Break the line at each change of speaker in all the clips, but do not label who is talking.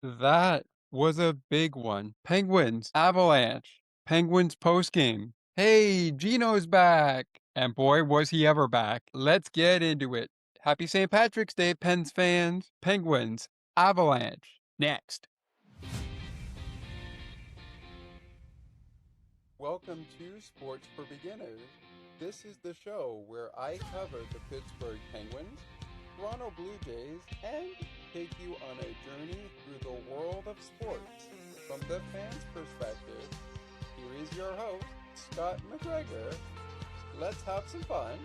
That was a big one. Penguins, Avalanche, Penguins postgame. Hey, Gino's back. And boy, was he ever back. Let's get into it. Happy St. Patrick's Day, Pens fans. Penguins, Avalanche. Next. Welcome to Sports for Beginners. This is the show where I cover the Pittsburgh Penguins, Toronto Blue Jays, and take you on a journey through the world of sports. From the fans' perspective, here is your host, Scott McGregor. Let's have some fun.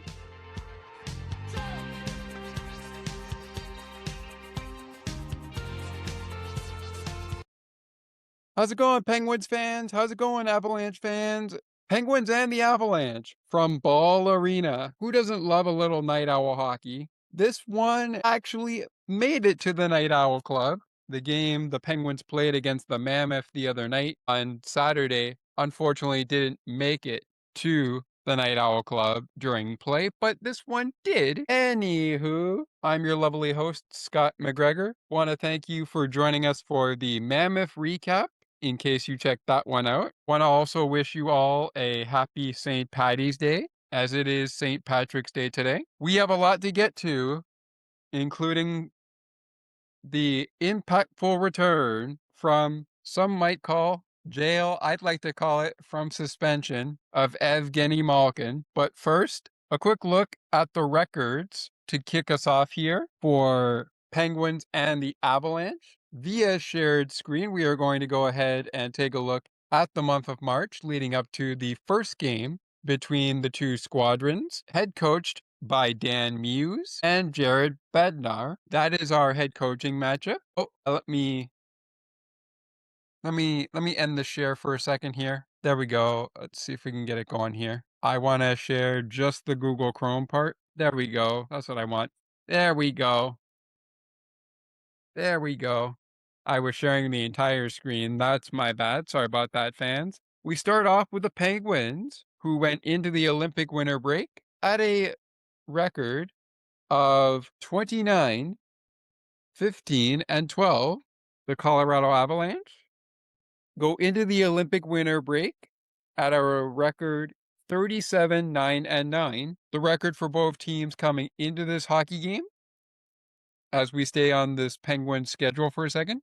How's it going, Penguins fans? How's it going, Avalanche fans? Penguins and the Avalanche from Ball Arena. Who doesn't love a little night owl hockey? This one actually made it to the Night Owl Club. The game the Penguins played against the Mammoth the other night on Saturday, unfortunately didn't make it to the Night Owl Club during play, but this one did. Anywho, I'm your lovely host, Scott McGregor. Want to thank you for joining us for the Mammoth recap, in case you checked that one out. Want to also wish you all a happy St. Paddy's Day, as it is St. Patrick's Day today. We have a lot to get to, including the impactful return from, some might call jail, I'd like to call it from suspension, of Evgeni Malkin. But first, a quick look at the records to kick us off here for Penguins and the Avalanche. Via shared screen, we are going to go ahead and take a look at the month of March leading up to the first game between the two squadrons, head coached by Dan Muse and Jared Bednar. That is our head coaching matchup. Oh, let me end the share for a second here. There we go. Let's see if we can get it going here. I want to share just the Google Chrome part. There we go. That's what I want. There we go. There we go. I was sharing the entire screen. That's my bad. Sorry about that, fans. We start off with the Penguins, who went into the Olympic winter break at a record of 29, 15, and 12. The Colorado Avalanche go into the Olympic winter break at a record 37, 9, and 9. The record for both teams coming into this hockey game, as we stay on this Penguin schedule for a second.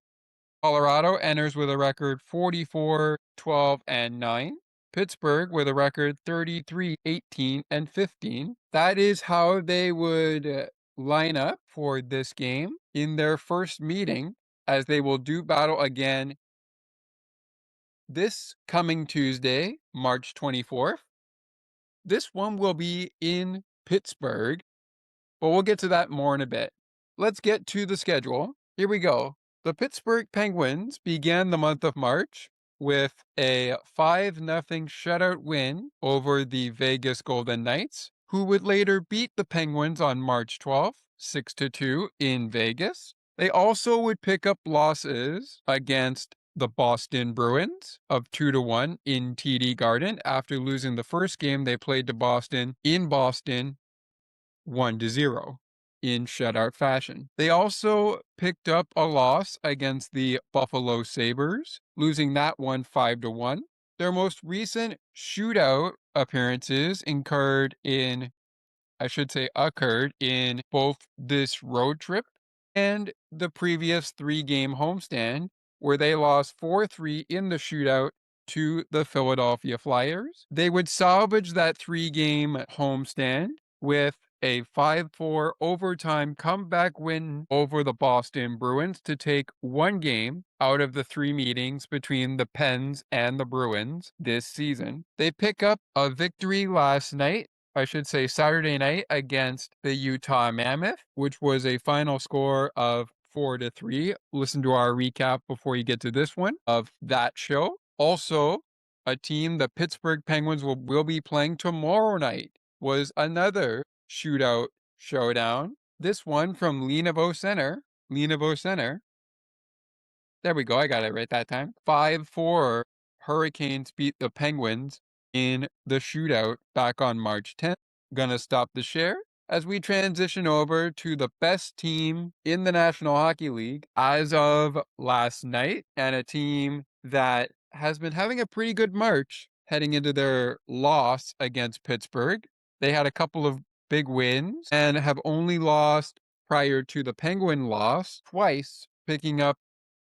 Colorado enters with a record 44, 12, and 9. Pittsburgh with a record 33, 18, and 15. That is how they would line up for this game in their first meeting, as they will do battle again this coming Tuesday, March 24th. This one will be in Pittsburgh, but we'll get to that more in a bit. Let's get to the schedule. Here we go. The Pittsburgh Penguins began the month of March with a 5-0 shutout win over the Vegas Golden Knights, who would later beat the Penguins on March 12th, 6-2 in Vegas. They also would pick up losses against the Boston Bruins of 2-1 in TD Garden after losing the first game they played to Boston in Boston 1-0 in shutout fashion. They also picked up a loss against the Buffalo Sabres, losing that one 5-1. Their most recent shootout appearances occurred in both this road trip and the previous 3-game homestand, where they lost 4-3 in the shootout to the Philadelphia Flyers. They would salvage that 3-game homestand with a 5-4 overtime comeback win over the Boston Bruins to take one game out of the 3 meetings between the Pens and the Bruins this season. They pick up a victory Saturday night against the Utah Mammoth, which was a final score of 4-3. Listen to our recap before you get to this one of that show. Also, a team the Pittsburgh Penguins will be playing tomorrow night was another shootout showdown. This one from Lenavo Center. There we go. I got it right that time. 5-4. Hurricanes beat the Penguins in the shootout back on March 10th. Gonna stop the share as we transition over to the best team in the National Hockey League as of last night, and a team that has been having a pretty good March heading into their loss against Pittsburgh. They had a couple of big wins and have only lost prior to the Penguin loss twice, picking up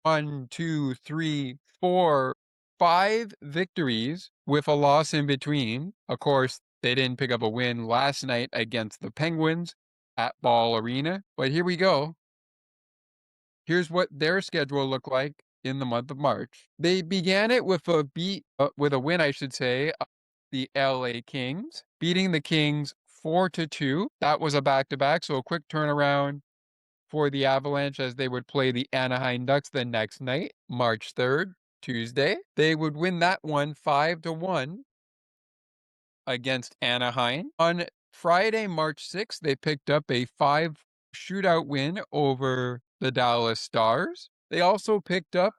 1, 2, 3, 4, 5 victories with a loss in between. Of course, they didn't pick up a win last night against the Penguins at Ball Arena, but here we go. Here's what their schedule looked like in the month of March. They began it with a win, I should say, of the LA Kings, beating the Kings 4-2. That was a back-to-back, so a quick turnaround for the Avalanche as they would play the Anaheim Ducks the next night, March 3rd, Tuesday. They would win that one 5-1 against Anaheim. On Friday, March 6th, they picked up a 5 shootout win over the Dallas Stars. They also picked up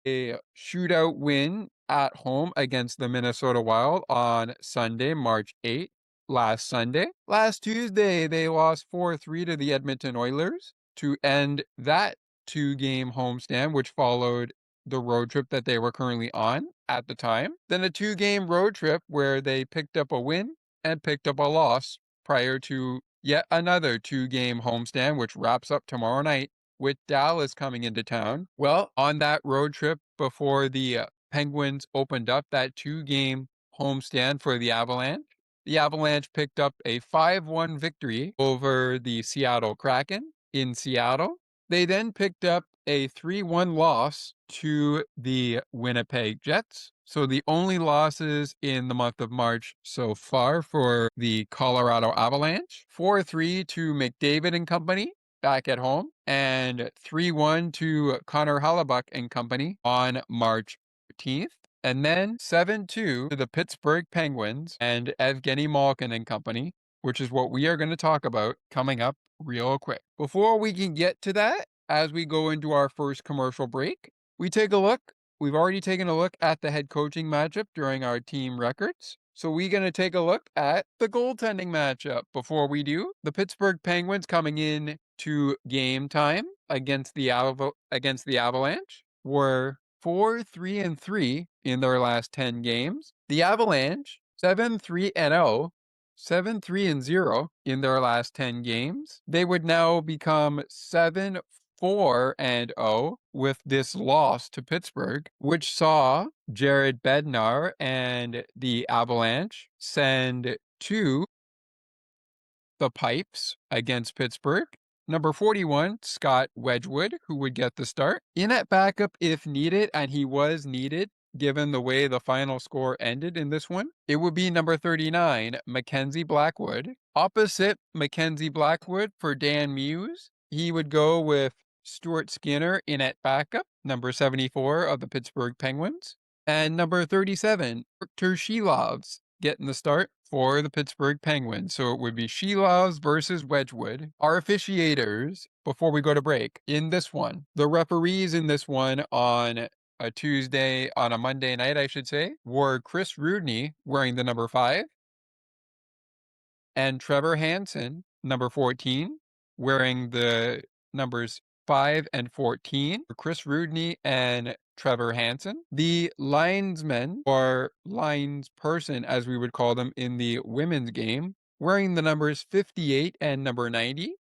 a shootout win at home against the Minnesota Wild on Sunday, March 8th, last Sunday. Last Tuesday, they lost 4-3 to the Edmonton Oilers to end that 2-game homestand, which followed the road trip that they were currently on at the time. Then a 2-game road trip where they picked up a win and picked up a loss prior to yet another 2-game homestand, which wraps up tomorrow night with Dallas coming into town. Well, on that road trip before the Penguins opened up that 2-game homestand for the Avalanche picked up a 5-1 victory over the Seattle Kraken in Seattle. They then picked up a 3-1 loss to the Winnipeg Jets. So the only losses in the month of March so far for the Colorado Avalanche. 4-3 to McDavid and company back at home, and 3-1 to Connor Hellebuyck and company on March 13th. And then 7-2 to the Pittsburgh Penguins and Evgeni Malkin and company, which is what we are going to talk about coming up real quick. Before we can get to that, as we go into our first commercial break, we've already taken a look at the head coaching matchup during our team records. So we're going to take a look at the goaltending matchup. Before we do, the Pittsburgh Penguins coming in to game time against the Avalanche were 4-3-3 in their last 10 games. The Avalanche 7-3-0, 7-3-0 in their last 10 games. They would now become 7-4-0 with this loss to Pittsburgh, which saw Jared Bednar and the Avalanche send to the pipes against Pittsburgh. Number 41, Scott Wedgwood, who would get the start. In at backup if needed, and he was needed given the way the final score ended in this one, it would be number 39, Mackenzie Blackwood. Opposite Mackenzie Blackwood for Dan Muse, he would go with Stuart Skinner in at backup, number 74 of the Pittsburgh Penguins. And number 37, Victor Silovs getting the start for the Pittsburgh Penguins. So it would be Silovs versus Wedgwood. Our officiators, before we go to break, in this one, the referees in this one on a Monday night, I should say, were Chris Rudney wearing the number 5 and Trevor Hansen, number 14, wearing the numbers 5 and 14. Chris Rudney and Trevor Hansen. The linesmen, or linesperson as we would call them in the women's game, wearing the numbers 58 and number 90.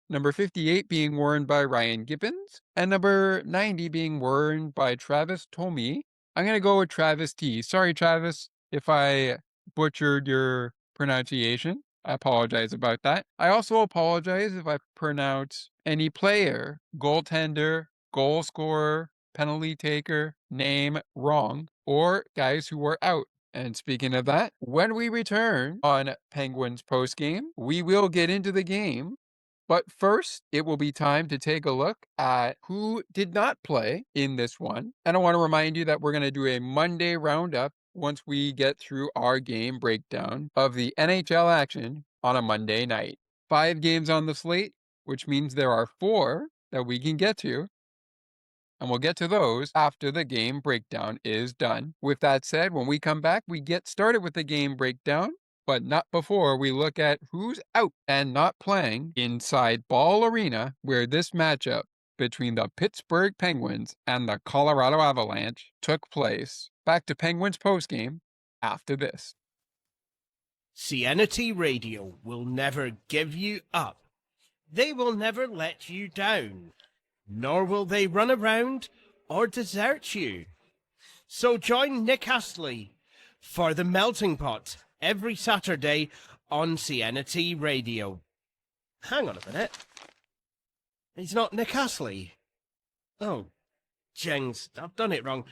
Number 58 being worn by Ryan Gibbons, and number 90 being worn by Travis Tomey. I'm going to go with Travis T. Sorry, Travis, if I butchered your pronunciation. I apologize about that. I also apologize if I pronounce any player, goaltender, goal scorer, penalty taker, name wrong, or guys who were out. And speaking of that, when we return on Penguins postgame, we will get into the game. But first, it will be time to take a look at who did not play in this one. And I want to remind you that we're going to do a Monday roundup once we get through our game breakdown of the NHL action on a Monday night. 5 games on the slate, which means there are 4 that we can get to. And we'll get to those after the game breakdown is done. With that said, when we come back, we get started with the game breakdown. but not before we look at who's out and not playing inside Ball Arena, where this matchup between the Pittsburgh Penguins and the Colorado Avalanche took place. Back to Penguins postgame after this.
CNT Radio will never give you up. They will never let you down, nor will they run around or desert you. So join Nick Astley for the Melting Pot every Saturday on CNT Radio. Hang on a minute. He's not Nick Astley. Oh, jings, I've done it wrong.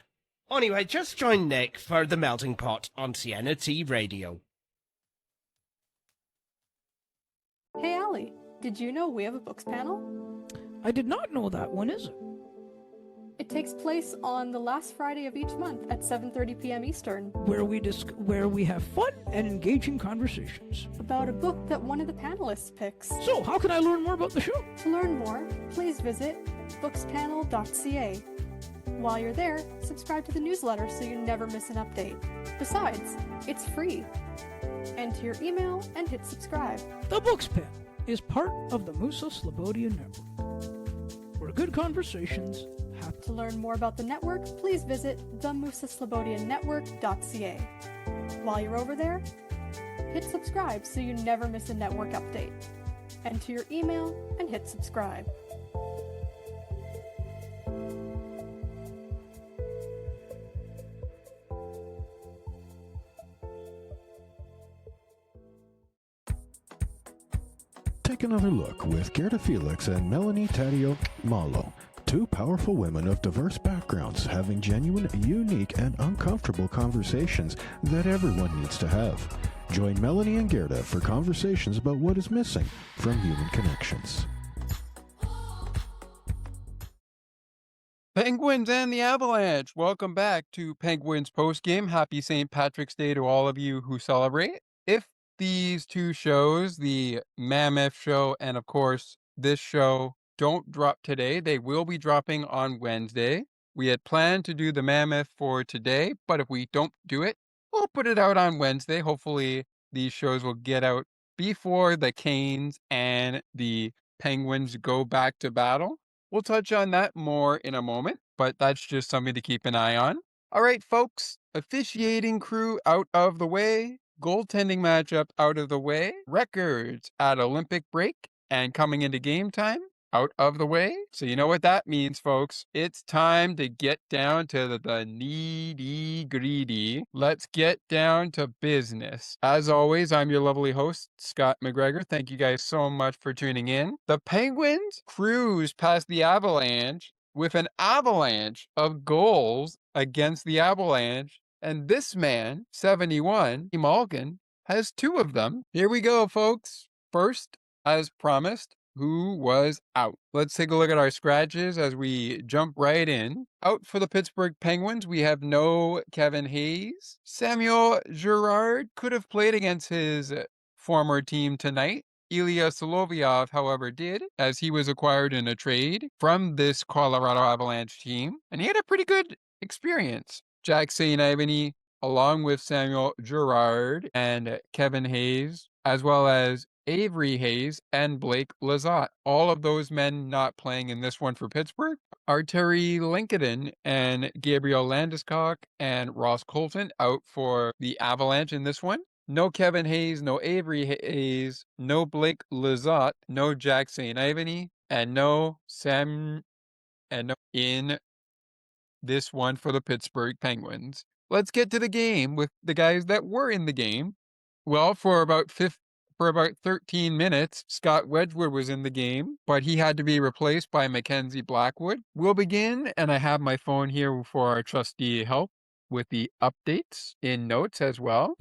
Anyway, just join Nick for the Melting Pot on CNT Radio.
Hey, Allie, did you know we have a books panel?
I did not know that. When is it?
It takes place on the last Friday of each month at 7:30 p.m. Eastern.
Where we have fun and engaging conversations.
About a book that one of the panelists picks.
So, how can I learn more about the show?
To learn more, please visit bookspanel.ca. While you're there, subscribe to the newsletter so you never miss an update. Besides, it's free. Enter your email and hit subscribe.
The Books Panel is part of the Musa Slobodian Network, where good conversations happen.
To learn more about the network, please visit themusaslobodiannetwork.ca. While you're over there, hit subscribe so you never miss a network update. Enter your email and hit subscribe.
Take another look with Gerda Felix and Melanie Taddeo Malo, two powerful women of diverse backgrounds having genuine, unique, and uncomfortable conversations that everyone needs to have. Join Melanie and Gerda for conversations about what is missing from human connections.
Penguins and the Avalanche. Welcome back to Penguins postgame. Happy St. Patrick's Day to all of you who celebrate. If these two shows, the Mammoth show and of course this show, don't drop today, they will be dropping on Wednesday. We had planned to do the Mammoth for today, but if we don't do it, we'll put it out on Wednesday. Hopefully these shows will get out before the Canes and the Penguins go back to battle. We'll touch on that more in a moment, but that's just something to keep an eye on. All right, folks, officiating crew out of the way, goaltending matchup out of the way, records at Olympic break and coming into game time out of the way. So you know what that means, folks. It's time to get down to the nitty-gritty. Let's get down to business. As always, I'm your lovely host, Scott McGregor. Thank you guys so much for tuning in. The Penguins cruise past the Avalanche with an avalanche of goals against the Avalanche. And this man, 71, Malkin, has two of them. Here we go, folks. First, as promised, who was out? Let's take a look at our scratches as we jump right in. Out for the Pittsburgh Penguins, we have no Kevin Hayes. Samuel Girard could have played against his former team tonight. Ilya Solovyov, however, did, as he was acquired in a trade from this Colorado Avalanche team, and he had a pretty good experience. Jack St. Ivany, along with Samuel Girard and Kevin Hayes, as well as Avery Hayes and Blake Lizotte. All of those men not playing in this one for Pittsburgh. Arturi Lincoln and Gabriel Landeskog and Ross Colton out for the Avalanche in this one. No Kevin Hayes, no Avery Hayes, no Blake Lizotte, no Jack St. Ivany, and no Sam and no in this one for the Pittsburgh Penguins. Let's get to the game with the guys that were in the game. Well, for about 13 minutes, Scott Wedgwood was in the game, but he had to be replaced by Mackenzie Blackwood. We'll begin, and I have my phone here for our trusty help with the updates in notes as well.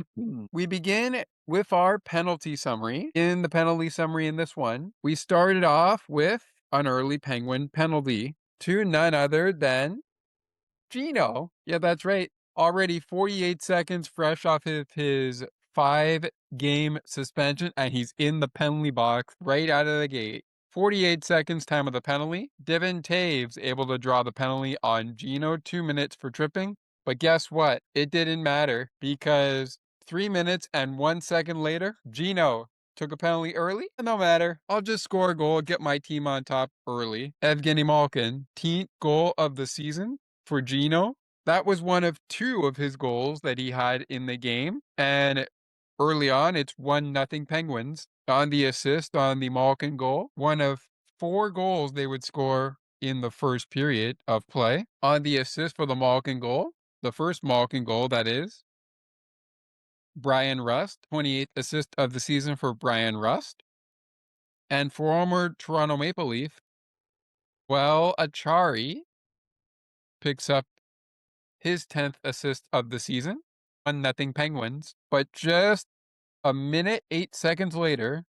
We begin with our penalty summary. In the penalty summary in this one, we started off with an early Penguin penalty to none other than Gino. Yeah, that's right. Already 48 seconds fresh off of his 5-game suspension, and he's in the penalty box right out of the gate. 48 seconds time of the penalty. Devin Taves able to draw the penalty on Gino, 2 minutes for tripping. But guess what? It didn't matter because 3 minutes and 1 second later, Gino took a penalty early. No matter. I'll just score a goal, get my team on top early. Evgeni Malkin, 10th goal of the season for Gino. That was one of 2 of his goals that he had in the game. And early on, it's 1-0 Penguins on the assist on the Malkin goal. One of 4 goals they would score in the first period of play. On the assist for the Malkin goal, the first Malkin goal, that is, Brian Rust, 28th assist of the season for Brian Rust. And former Toronto Maple Leaf, Achari, picks up his 10th assist of the season. 1-0 Penguins. But just a minute, 8 seconds later,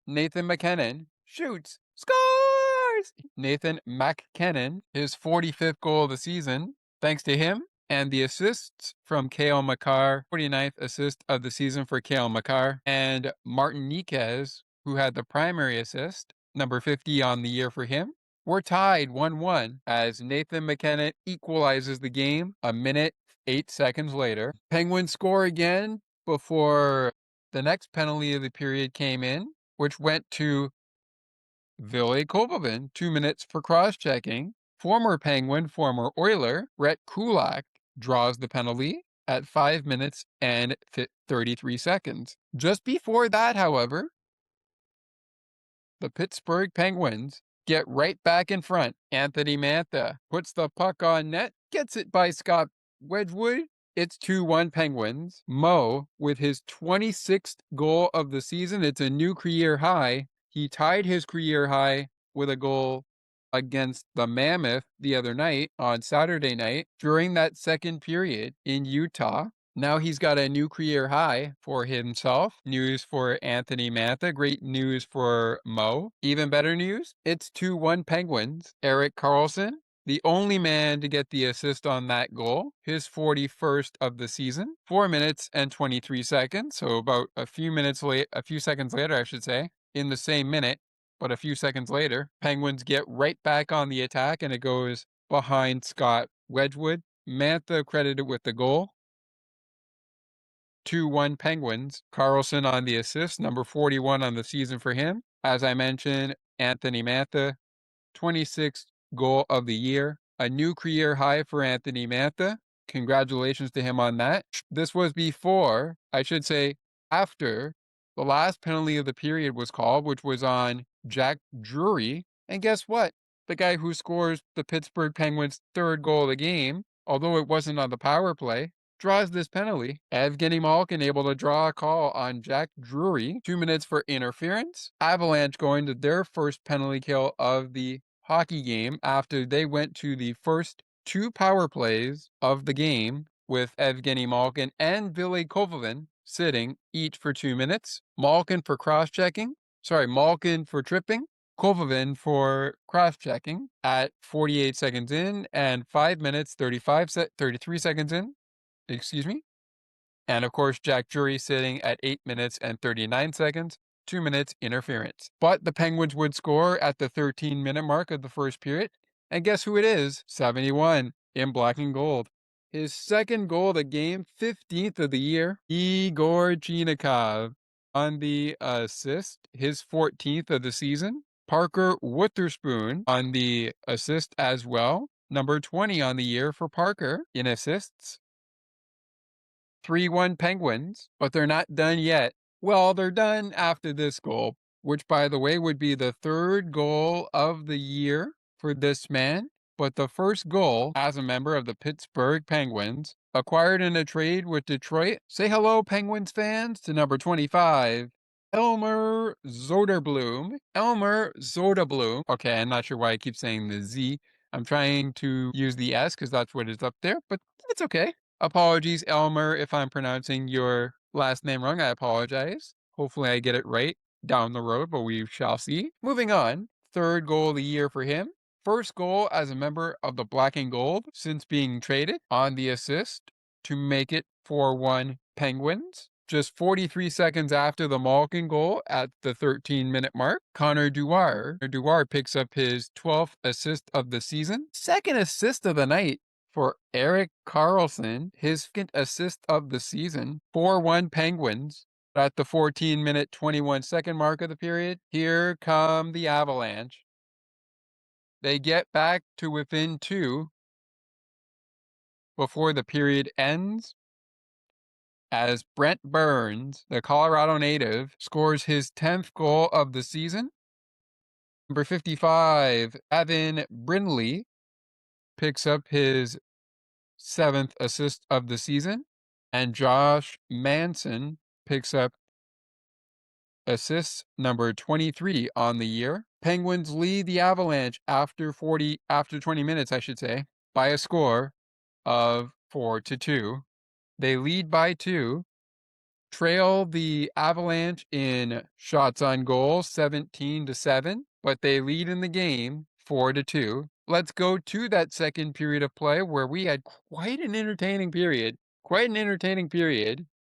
Nathan MacKinnon shoots, scores! Nathan MacKinnon, his 45th goal of the season. Thanks to him and the assists from Cale Makar, 49th assist of the season for Cale Makar, and Martin Niquez, who had the primary assist, number 50 on the year for him. We're tied 1-1 as Nathan MacKinnon equalizes the game a minute, 8 seconds later. Penguins score again before the next penalty of the period came in, which went to Ville Kovalin, 2 minutes for cross-checking. Former Penguin, former Oiler, Rhett Kulak draws the penalty at 5 minutes and 33 seconds. Just before that, however, the Pittsburgh Penguins get right back in front. Anthony Mantha puts the puck on net, gets it by Scott Wedgwood. It's 2-1 Penguins. Mo, with his 26th goal of the season, it's a new career high. He tied his career high with a goal against the Mammoth the other night, on Saturday night, during that second period in Utah. Now he's got a new career high for himself. News for Anthony Mantha. Great news for Mo. Even better news, it's 2-1 Penguins. Erik Karlsson, the only man to get the assist on that goal, his 41st of the season. 4 minutes and 23 seconds, so about a few seconds later, I should say, in the same minute, but a few seconds later, Penguins get right back on the attack, and it goes behind Scott Wedgwood. Mantha credited with the goal. 2-1 Penguins. Karlsson on the assist, number 41 on the season for him. As I mentioned, Anthony Mantha, 26th goal of the year. A new career high for Anthony Mantha. Congratulations to him on that. This was before, I should say, after the last penalty of the period was called, which was on Jack Drury. And guess what? The guy who scores the Pittsburgh Penguins' 3rd goal of the game, although it wasn't on the power play, draws this penalty. Evgeni Malkin able to draw a call on Jack Drury. 2 minutes for interference. Avalanche going to their first penalty kill of the hockey game after they went to the first 2 power plays of the game with Evgeni Malkin and Ville Kovalin sitting each for 2 minutes. Malkin for tripping, Kovalin for cross-checking at 48 seconds in and 5 minutes 33 seconds in. And of course, Jack Drury sitting at 8 minutes and 39 seconds, 2 minutes interference. But the Penguins would score at the 13-minute mark of the first period. And guess who it is? 71 in black and gold. His 2nd goal of the game, 15th of the year, Igor Chinakhov on the assist, his 14th of the season. Parker Witherspoon on the assist as well, number 20 on the year for Parker in assists. 3-1 Penguins, but they're not done yet. Well, they're done after this goal, which, by the way, would be the 3rd goal of the year for this man, but the first goal as a member of the Pittsburgh Penguins, acquired in a trade with Detroit. Say hello, Penguins fans, to number 25, Elmer Zoderbloem. Okay, I'm not sure why I keep saying the Z. I'm trying to use the S because that's what is up there, but it's okay. Apologies, Elmer, if I'm pronouncing your last name wrong. I apologize. Hopefully I get it right down the road, but we shall see. Moving on, 3rd goal of the year for him. 1st goal as a member of the black and gold since being traded on the assist to make it 4-1 Penguins. Just 43 seconds after the Malkin goal at the 13-minute mark, Connor Dewar picks up his 12th assist of the season. 2nd assist of the night for Erik Karlsson, his second assist of the season. 4-1 Penguins at the 14-minute, 21-second mark of the period. Here come the Avalanche. They get back to within 2 before the period ends, as Brent Burns, the Colorado native, scores his 10th goal of the season. Number 55, Evan Brindley, picks up his 7th assist of the season, and Josh Manson picks up assist number 23 on the year. Penguins lead the Avalanche after 20 minutes, I should say, by a score of 4-2. They lead by 2, trail the Avalanche in shots on goal 17-7, but they lead in the game 4-2. Let's go to that second period of play where we had quite an entertaining period.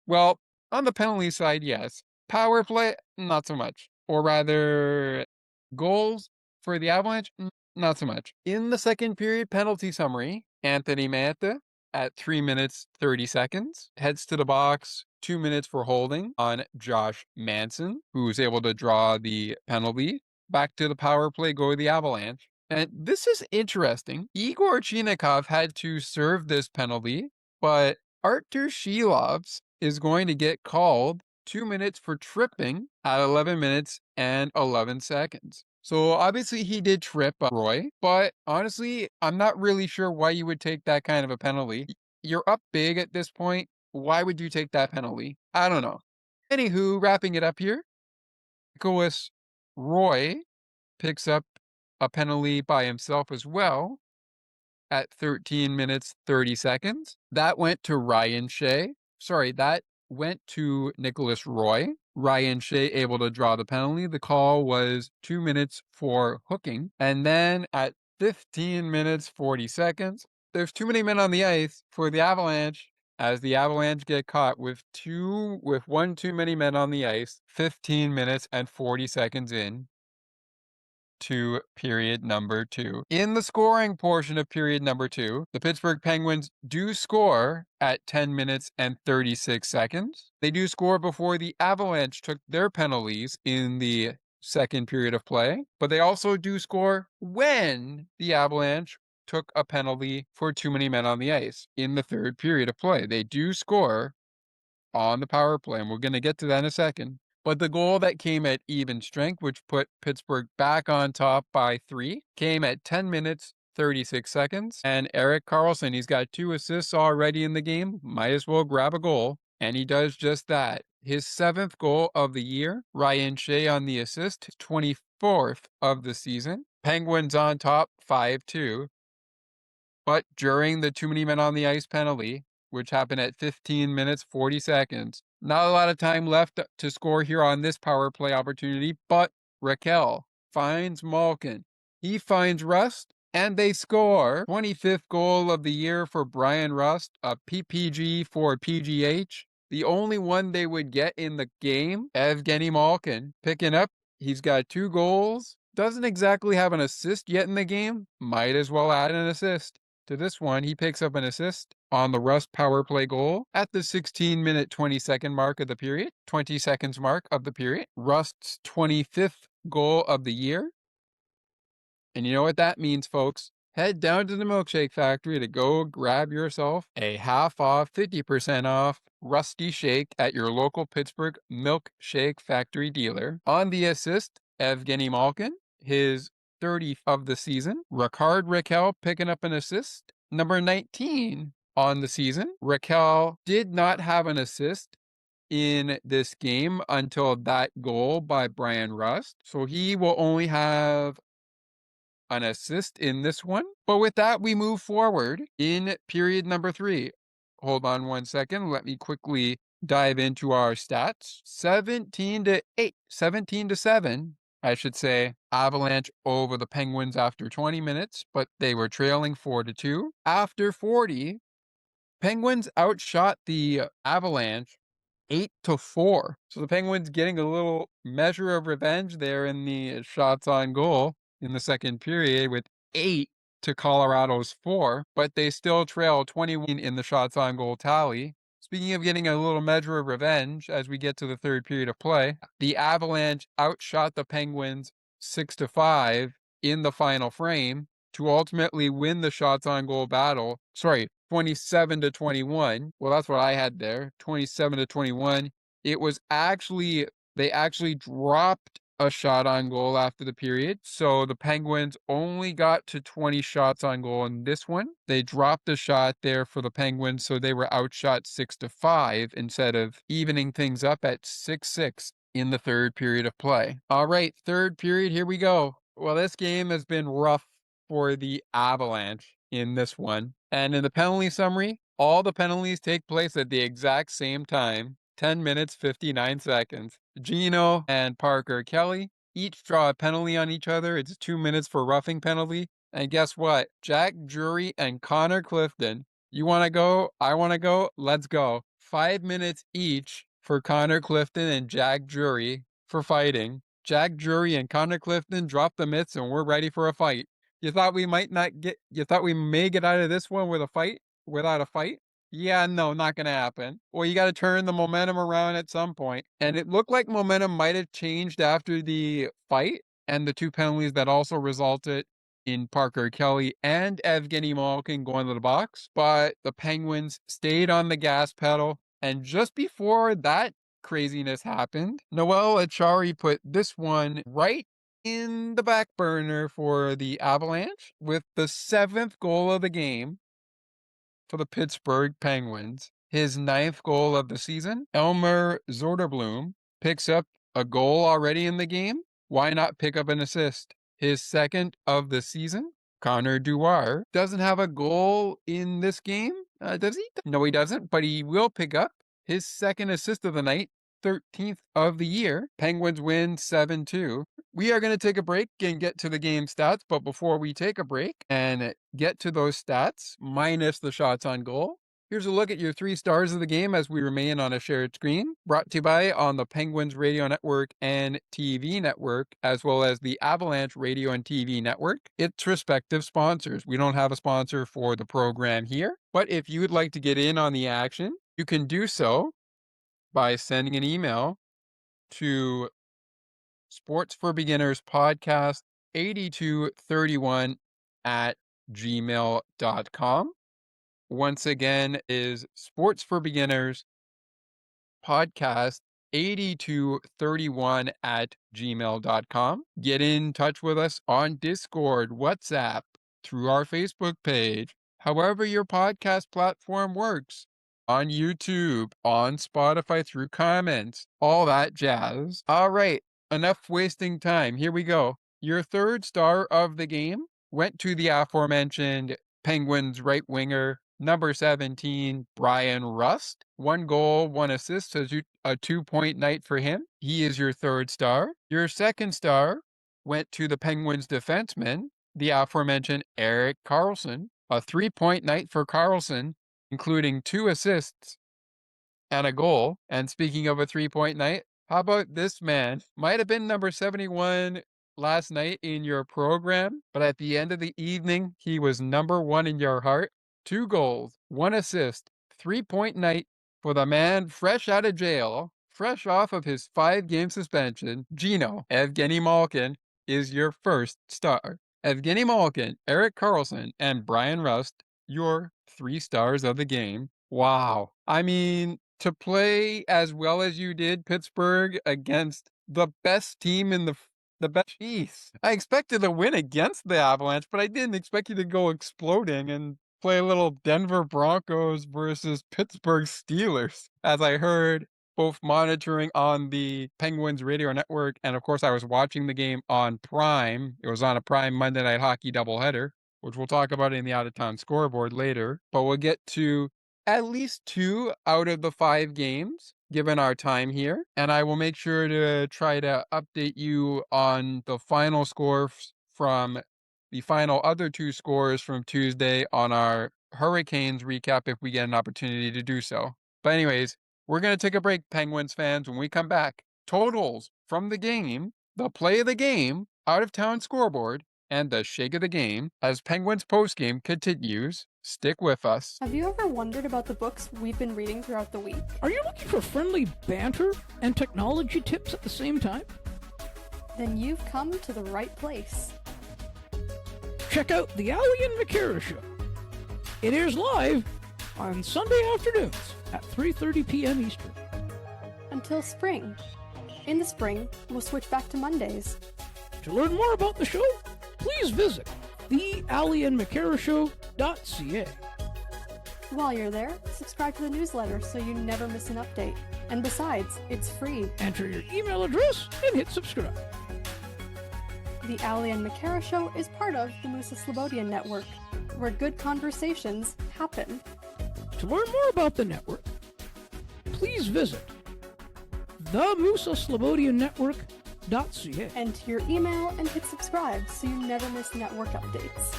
Well, on the penalty side, yes. Power play, not so much. Or rather, goals for the Avalanche, not so much. In the second period penalty summary, Anthony Mantha at 3 minutes 30 seconds heads to the box, 2 minutes for holding on Josh Manson, who's able to draw the penalty. Back to the power play go the Avalanche. And this is interesting. Igor Chinakhov had to serve this penalty, but Artur Silovs is going to get called 2 minutes for tripping at 11 minutes and 11 seconds. So obviously he did trip Roy, but honestly, I'm not really sure why you would take that kind of a penalty. You're up big at this point. Why would you take that penalty? I don't know. Anywho, wrapping it up here, Nicholas Roy picks up a penalty by himself as well at 13 minutes 30 seconds. That went to Ryan Shea. Sorry, that went to Nicholas Roy. Ryan Shea able to draw the penalty. The call was 2 minutes for hooking. And then at 15 minutes 40 seconds, there's too many men on the ice for the Avalanche, as the Avalanche get caught with one too many men on the ice. 15 minutes and 40 seconds in to period number 2. In the scoring portion of period number 2, the Pittsburgh Penguins do score at 10 minutes and 36 seconds. They do score before the Avalanche took their penalties in the second period of play, but they also do score when the Avalanche took a penalty for too many men on the ice in the third period of play. They do score on the power play, and we're going to get to that in a second. But the goal that came at even strength, which put Pittsburgh back on top by 3, came at 10 minutes, 36 seconds. And Erik Karlsson, he's got 2 assists already in the game. Might as well grab a goal. And he does just that. His 7th goal of the year. Ryan Shea on the assist, his 24th of the season. Penguins on top 5-2. But during the too many men on the ice penalty, which happened at 15 minutes, 40 seconds, not a lot of time left to score here on this power play opportunity, but Raquel finds Malkin. He finds Rust, and they score. 25th goal of the year for Brian Rust, a PPG for PGH. The only one they would get in the game, Evgeni Malkin, picking up. He's got 2 goals. Doesn't exactly have an assist yet in the game. Might as well add an assist to this one. He picks up an assist on the Rust power play goal at the 16-minute 20-second mark of the period. 20 seconds mark of the period. Rust's 25th goal of the year. And you know what that means, folks? Head down to the Milkshake Factory to go grab yourself a half off, 50% off Rusty Shake at your local Pittsburgh Milkshake Factory dealer. On the assist, Evgeni Malkin, his 30th of the season. Raquel picking up an assist. Number 19 on the season. Raquel did not have an assist in this game until that goal by Brian Rust. So he will only have an assist in this one. But with that, we move forward in period number 3. Hold on one second. Let me quickly dive into our stats. 17-7, I should say, Avalanche over the Penguins after 20 minutes, but they were trailing 4-2. After 40, Penguins outshot the Avalanche 8-4. So the Penguins getting a little measure of revenge there in the shots on goal in the second period with 8 to Colorado's 4, but they still trail 21 in the shots on goal tally. Speaking of getting a little measure of revenge as we get to the third period of play, the Avalanche outshot the Penguins 6-5 in the final frame to ultimately win the shots on goal battle. 27-21. Well, that's what I had there. 27-21. It was actually, they actually dropped a shot on goal after the period. So the Penguins only got to 20 shots on goal in this one. They dropped a shot there for the Penguins, so they were outshot 6-5 instead of evening things up at 6-6 in the third period of play. All right, third period, here we go. Well, this game has been rough for the Avalanche in this one. And in the penalty summary, all the penalties take place at the exact same time. 10 minutes, 59 seconds. Gino and Parker Kelly each draw a penalty on each other. It's 2 minutes for roughing penalty. And guess what? Jack Drury and Connor Clifton. You want to go? I want to go? Let's go. 5 minutes each for Connor Clifton and Jack Drury for fighting. Jack Drury and Connor Clifton drop the mitts and we're ready for a fight. You thought we may get out of this one without a fight? Yeah, no, not going to happen. Well, you got to turn the momentum around at some point. And it looked like momentum might have changed after the fight and the 2 penalties that also resulted in Parker Kelly and Evgeni Malkin going to the box. But the Penguins stayed on the gas pedal. And just before that craziness happened, Noel Achari put this one right in the back burner for the Avalanche with the 7th goal of the game for the Pittsburgh Penguins. His 9th goal of the season. Elmer Zoderbloem picks up a goal already in the game. Why not pick up an assist? His 2nd of the season. Connor Dewar doesn't have a goal in this game. Does he? No, he doesn't, but he will pick up his 2nd assist of the night. 13th of the year. Penguins win 7-2. We are going to take a break and get to the game stats, but before we take a break and get to those stats, minus the shots on goal, here's a look at your 3 stars of the game as we remain on a shared screen, brought to you by on the Penguins Radio Network and TV Network, as well as the Avalanche Radio and TV Network, its respective sponsors. We don't have a sponsor for the program here, but if you would like to get in on the action, you can do so by sending an email to sportsforbeginnerspodcast 8231 at gmail.com. Once again is sportsforbeginners podcast 8231 at gmail.com. Get in touch with us on Discord, WhatsApp, through our Facebook page, however your podcast platform works, on YouTube, on Spotify, through comments, all that jazz. All right, enough wasting time. Here we go. Your 3rd star of the game went to the aforementioned Penguins right winger, number 17, Brian Rust. 1 goal, 1 assist, so a 2-point night for him. He is your 3rd star. Your 2nd star went to the Penguins defenseman, the aforementioned Erik Karlsson. A 3-point night for Karlsson, including 2 assists and a goal. And speaking of a 3-point night, how about this man? Might have been number 71 last night in your program, but at the end of the evening, he was number 1 in your heart. 2 goals, 1 assist, 3-point night for the man fresh out of jail, fresh off of his 5-game suspension. Gino, Evgeni Malkin is your 1st star. Evgeni Malkin, Erik Karlsson, and Brian Rust, your 3 stars of the game. Wow. I mean, to play as well as you did, Pittsburgh, against the best team in the best. Jeez. I expected a win against the Avalanche, but I didn't expect you to go exploding and play a little Denver Broncos versus Pittsburgh Steelers. As I heard, both monitoring on the Penguins Radio Network, and of course I was watching the game on Prime. It was on a Prime Monday Night Hockey doubleheader, which we'll talk about in the out-of-town scoreboard later. But we'll get to at least 2 out of the 5 games, given our time here. And I will make sure to try to update you on the final scores from the final other 2 scores from Tuesday on our Hurricanes recap if we get an opportunity to do so. But anyways, we're going to take a break, Penguins fans. When we come back, totals from the game, the play of the game, out-of-town scoreboard, and the shake of the game as Penguins postgame continues. Stick with us.
Have you ever wondered about the books we've been reading throughout the week?
Are you looking for friendly banter and technology tips at the same time?
Then you've come to the right place.
Check out the Ali and McKinnon Show. It airs live on Sunday afternoons at 3:30 p.m. Eastern.
Until spring. In the spring, we'll switch back to Mondays.
To learn more about the show, please visit thealiandmccarrashow.ca.
While you're there, subscribe to the newsletter so you never miss an update. And besides, it's free.
Enter your email address and hit subscribe.
The Ali and McKinnon Show is part of the Musa Slobodian Network, where good conversations happen.
To learn more about the network, please visit themusaslobodiannetwork.ca.
Enter your email and hit subscribe so you never miss network updates.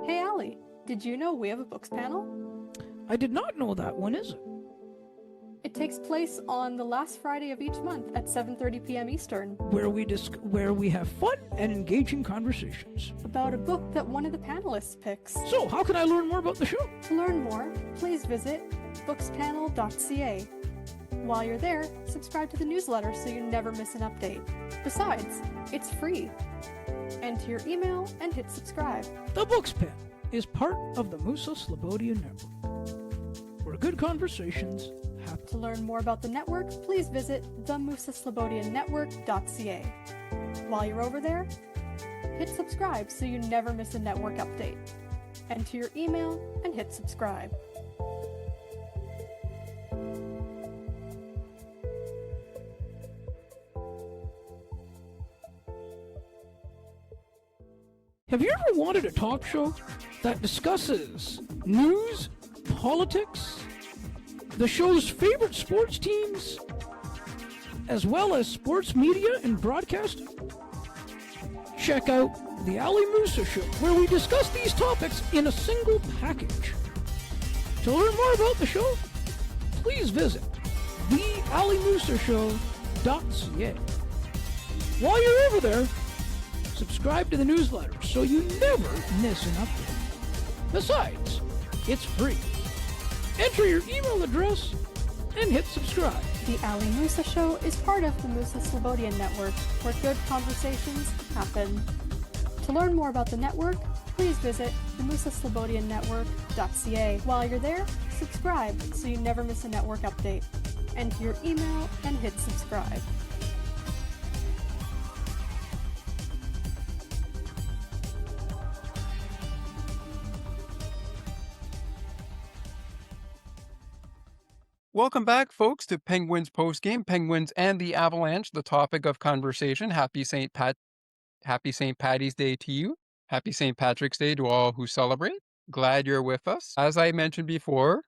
Hey Ali, did you know we have a books panel?
I did not know that. When is it?
It takes place on the last Friday of each month at 7:30 p.m. Eastern,
Where we have fun and engaging conversations.
about a book that one of the panelists picks.
So, how can I learn more about the show?
To learn more, please visit bookspanel.ca. While you're there, subscribe to the newsletter so you never miss an update. Besides, it's free. Enter your email and hit subscribe.
The Books Pen is part of the Musa Slobodian Network, where good conversations happen.
To learn more about the network, please visit themusaslobodiannetwork.ca. While you're over there, hit subscribe so you never miss a network update. Enter your email and hit subscribe.
Have you ever wanted a talk show that discusses news, politics, the show's favorite sports teams, as well as sports media and broadcasting? Check out the Ali Musa Show, where we discuss these topics in a single package. To learn more about the show, please visit thealimusashow.ca. While you're over there, subscribe to the newsletter so you never miss an update. Besides, it's free. Enter your email address and hit subscribe.
The Ali Musa Show is part of the Musa Slobodian Network, where good conversations happen. To learn more about the network, please visit the musaslobodiannetwork.ca. While you're there, subscribe so you never miss a network update. Enter your email and hit subscribe.
Welcome back, folks, to Penguins postgame. Penguins and the Avalanche, the topic of conversation. Happy St. Patty's Day to you. Happy St. Patrick's Day to all who celebrate. Glad you're with us. As I mentioned before,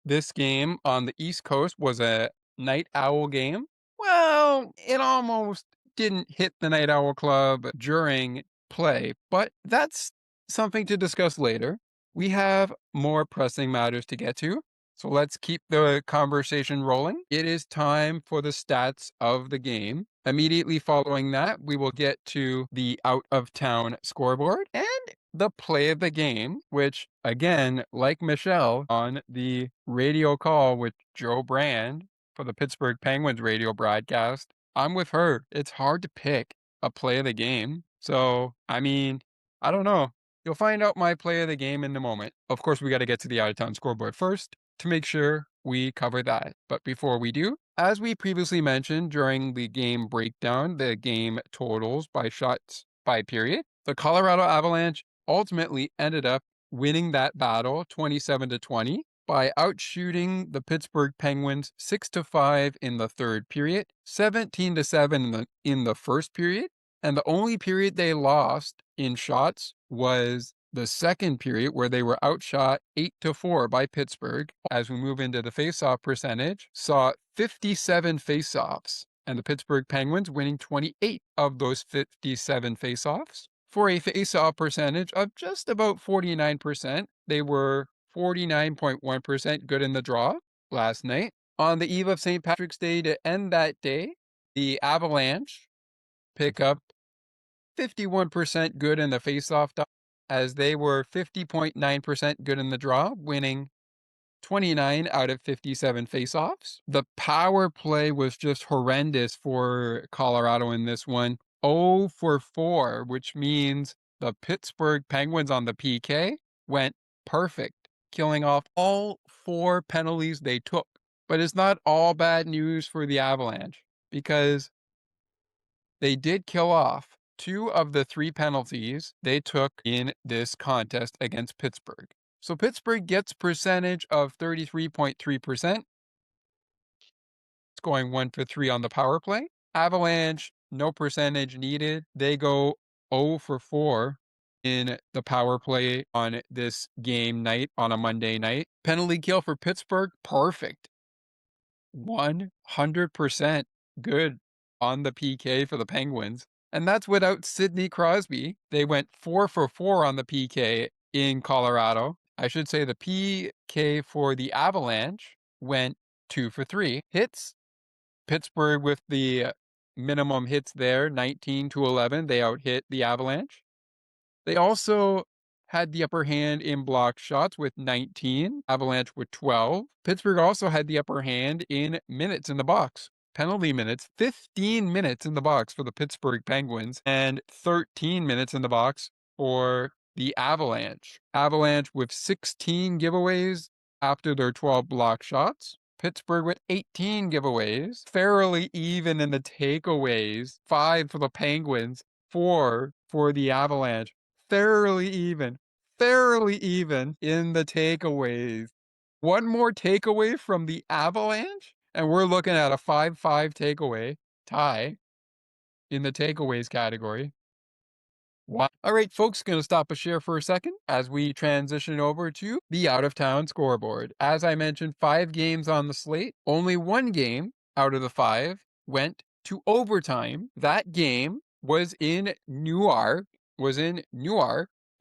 this game on the East Coast was a night owl game. Well, it almost didn't hit the Night Owl Club during play, but that's something to discuss later. We have more pressing matters to get to. So let's keep the conversation rolling. It is time for the stats of the game. Immediately following that, we will get to the out-of-town scoreboard and the play of the game, which, again, like Michelle on the radio call with Joe Brand for the Pittsburgh Penguins radio broadcast, I'm with her. It's hard to pick a play of the game. So, I mean, I don't know. You'll find out my play of the game in a moment. Of course, we got to get to the out-of-town scoreboard first to make sure we cover that. But before we do, as we previously mentioned during the game breakdown, the game totals by shots by period, the Colorado Avalanche ultimately ended up winning that battle 27-20 by outshooting the Pittsburgh Penguins 6-5 in the third period, 17-7 in the first period, and the only period they lost in shots was the second period, where they were outshot 8-4 by Pittsburgh. As we move into the faceoff percentage, saw 57 faceoffs, and the Pittsburgh Penguins winning 28 of those 57 faceoffs for a faceoff percentage of just about 49%. They were 49.1% good in the draw last night. On the eve of St. Patrick's Day to end that day, The Avalanche pick up 51% good in the faceoff dot, as they were 50.9% good in the draw, winning 29 out of 57 faceoffs. The power play was just horrendous for Colorado in this one. 0 for 4, which means the Pittsburgh Penguins on the PK went perfect, killing off all 4 penalties they took. But it's not all bad news for the Avalanche, because they did kill off 2 of the 3 penalties they took in this contest against Pittsburgh. So Pittsburgh gets percentage of 33.3%, scoring 1 for 3 on the power play. Avalanche, no percentage needed. They go 0 for 4 in the power play on this game night on a Monday night. Penalty kill for Pittsburgh, perfect. 100% good on the PK for the Penguins. And that's without Sidney Crosby. They went 4 for 4 on the PK in Colorado. I should say the PK for the Avalanche went 2 for 3. Hits, Pittsburgh with the minimum hits there, 19-11. They out-hit the Avalanche. They also had the upper hand in block shots with 19, Avalanche with 12. Pittsburgh also had the upper hand in minutes in the box. Penalty minutes, 15 minutes in the box for the Pittsburgh Penguins and 13 minutes in the box for the Avalanche. Avalanche with 16 giveaways after their 12 block shots. Pittsburgh with 18 giveaways, fairly even in the takeaways. 5 for the Penguins, 4 for the Avalanche. Fairly even in the takeaways. One more takeaway from the Avalanche, and we're looking at a 5-5 takeaway tie in the takeaways category. Wow. All right, folks, going to stop a share for a second as we transition over to the out-of-town scoreboard. As I mentioned, 5 games on the slate. Only 1 game out of the 5 went to overtime. That game was in Newark. It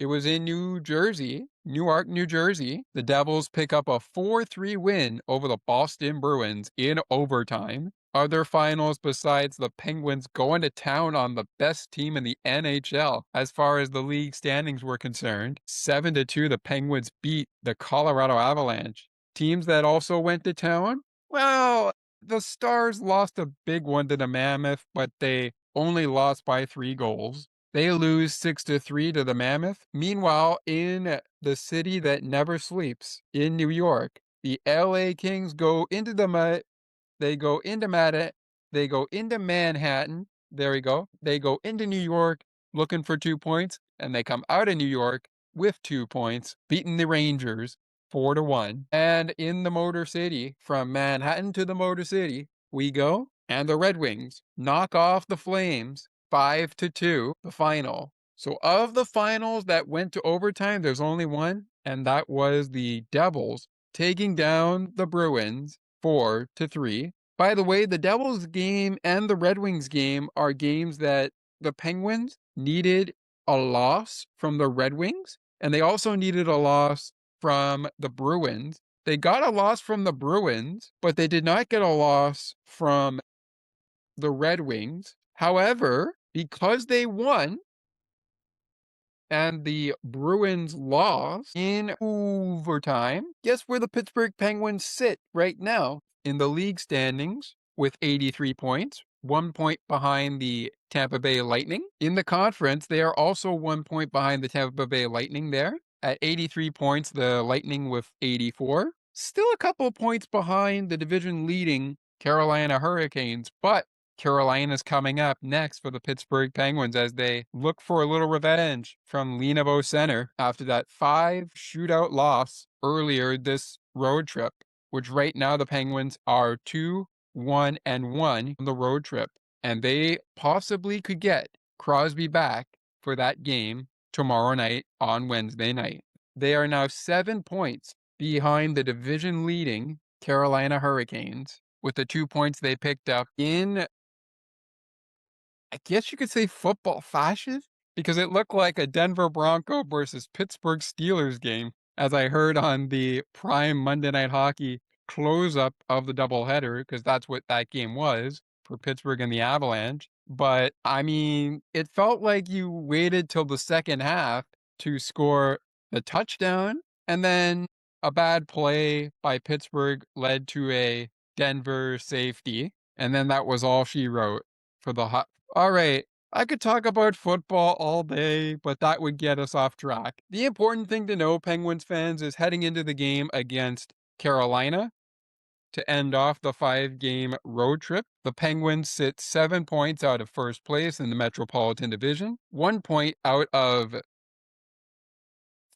was in New Jersey, Newark, New Jersey. The Devils pick up a 4-3 win over the Boston Bruins in overtime. Other finals besides the Penguins going to town on the best team in the NHL as far as the league standings were concerned. 7-2, the Penguins beat the Colorado Avalanche. Teams that also went to town? Well, the Stars lost a big one to the Mammoth, but they only lost by 3 goals. They lose 6-3 to the Mammoth. Meanwhile, in the city that never sleeps, in New York, the LA Kings go into the They go into Manhattan. There we go. They go into New York looking for 2 points, and they come out of New York with 2 points, beating the Rangers 4-1. And in the Motor City, from Manhattan to the Motor City, we go, and the Red Wings knock off the Flames 5-2, the final. So of the finals that went to overtime, there's only one, and that was the Devils taking down the Bruins 4-3. By the way, the Devils game and the Red Wings game are games that the Penguins needed a loss from the Red Wings, and they also needed a loss from the Bruins. They got a loss from the Bruins, but they did not get a loss from the Red Wings. However, because they won and the Bruins lost in overtime, guess where the Pittsburgh Penguins sit right now in the league standings with 83 points, 1 point behind the Tampa Bay Lightning. In the conference, they are also 1 point behind the Tampa Bay Lightning there. At 83 points, the Lightning with 84. Still a couple of points behind the division leading Carolina Hurricanes, but Carolina's coming up next for the Pittsburgh Penguins as they look for a little revenge from Lenavo Center after that 5 shootout loss earlier this road trip, which right now the Penguins are 2-1-1 on the road trip, and they possibly could get Crosby back for that game tomorrow night on Wednesday night. They are now 7 points behind the division leading Carolina Hurricanes with the 2 points they picked up in, I guess you could say, football fashion, because it looked like a Denver Bronco versus Pittsburgh Steelers game, as I heard on the Prime Monday Night Hockey close-up of the doubleheader, because that's what that game was. for Pittsburgh and the Avalanche. But I mean, it felt like you waited till the second half to score the touchdown, and then a bad play by Pittsburgh led to a Denver safety. And then that was all she wrote for the hot. All right. I could talk about football all day, but that would get us off track. The important thing to know, Penguins fans, is heading into the game against Carolina to end off the 5-game road trip. The Penguins sit 7 points out of first place in the Metropolitan Division, 1 point out of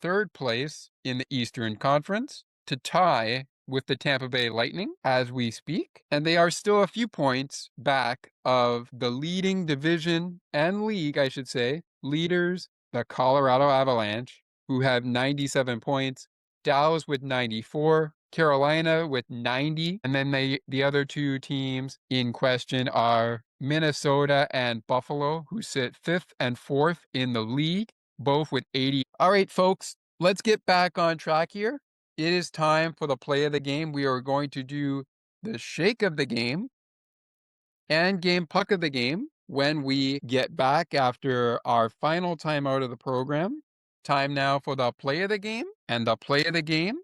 third place in the Eastern Conference, to tie with the Tampa Bay Lightning as we speak, and they are still a few points back of the leading division and league, I should say, leaders, the Colorado Avalanche, who have 97 points, Dallas with 94, Carolina with 90, and then the other two teams in question are Minnesota and Buffalo, who sit 5th and 4th in the league, both with 80. All right, folks, let's get back on track here. It is time for the play of the game. We are going to do the shake of the game and game puck of the game when we get back after our final time out of the program. Time now for the play of the game, and the play of the game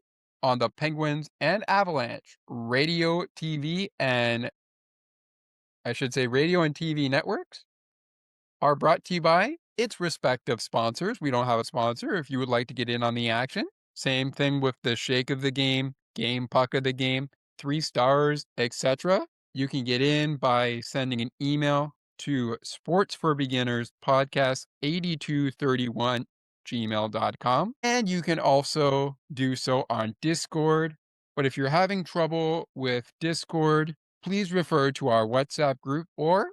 on the Penguins and Avalanche radio, TV, and I should say radio and TV networks are brought to you by its respective sponsors. We don't have a sponsor. If you would like to get in on the action, same thing with the shake of the game puck of the game, 3 stars, etc. You can get in by sending an email to sportsforbeginners podcast8231gmail.com. And you can also do so on Discord. But if you're having trouble with Discord, please refer to our WhatsApp group or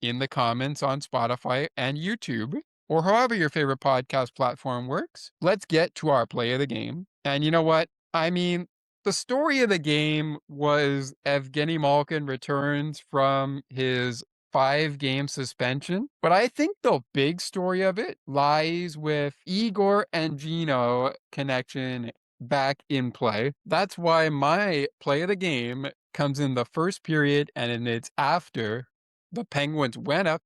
in the comments on Spotify and YouTube, or however your favorite podcast platform works. Let's get to our play of the game. And you know what? I mean, the story of the game was Evgeni Malkin returns from his 5-game suspension. But I think the big story of it lies with Igor and Gino connection back in play. That's why my play of the game comes in the first period, and it's after the Penguins went up